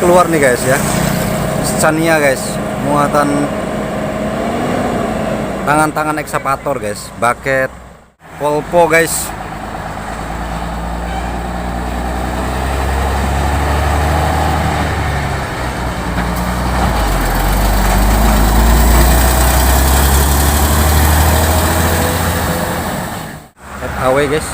keluar nih guys ya. Scania guys, muatan tangan-tangan ekskavator guys, bucket, Volvo guys. FAW guys.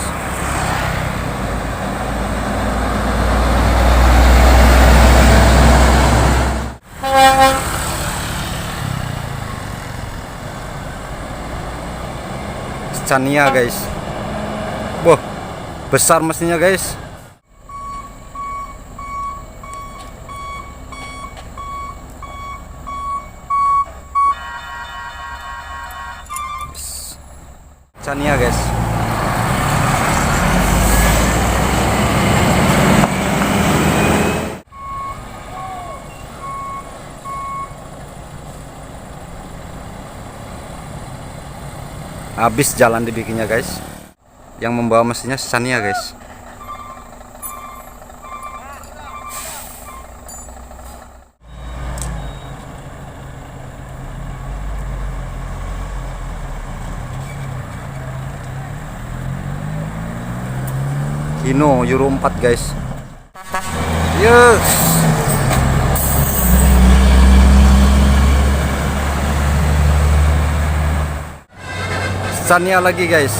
Scania guys. Wah, besar mesinnya guys. Scania guys. Habis jalan dibikinnya guys. Yang membawa mesinnya Scania guys. Hino Euro 4 guys. Yes. Scania lagi guys.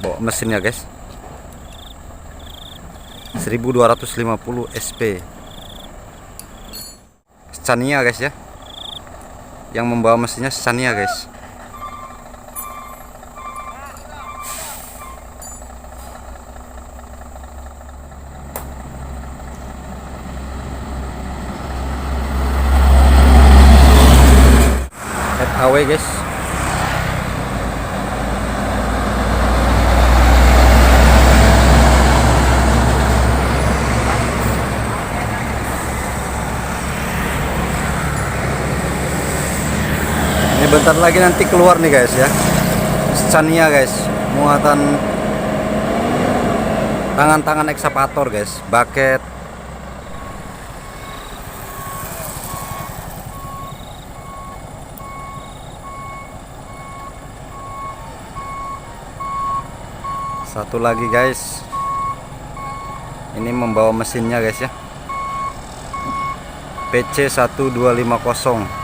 Bawa mesinnya guys. 1250 SP. Scania guys ya. Yang membawa mesinnya Scania guys. FAW guys. Ini bentar lagi nanti keluar nih guys ya. Scania guys, muatan tangan-tangan ekskavator guys, bucket. Satu lagi guys. Ini membawa mesinnya guys ya. PC 1250.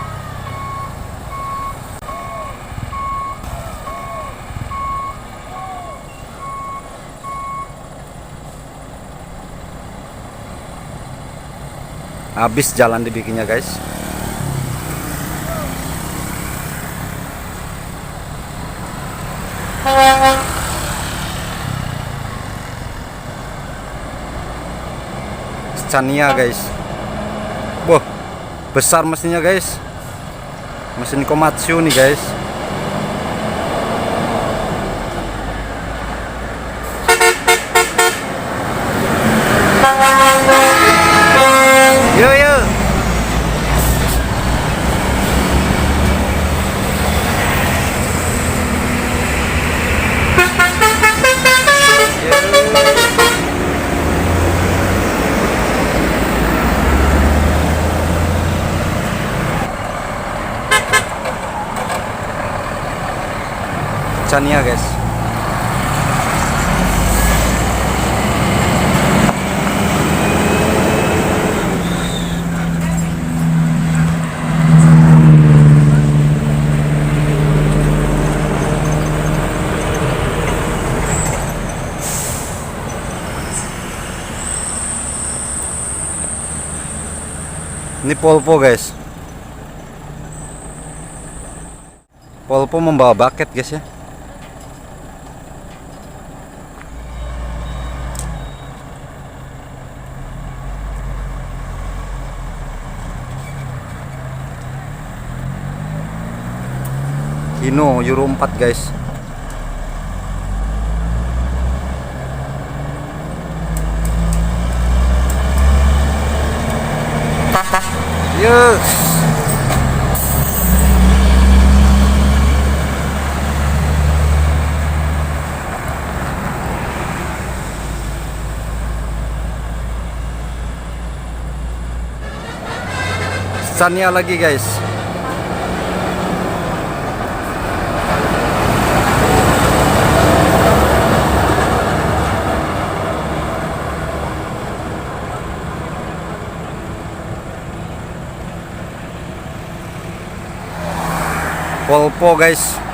Habis jalan dibikinnya guys. Scania guys. Wah, besar mesinnya guys. Mesin Komatsu nih guys. Yo yo. Scania guys. Ini Volvo guys. Volvo membawa bucket guys ya. Hino, Euro 4 guys. Yes. Scania lagi guys. Volvo guys.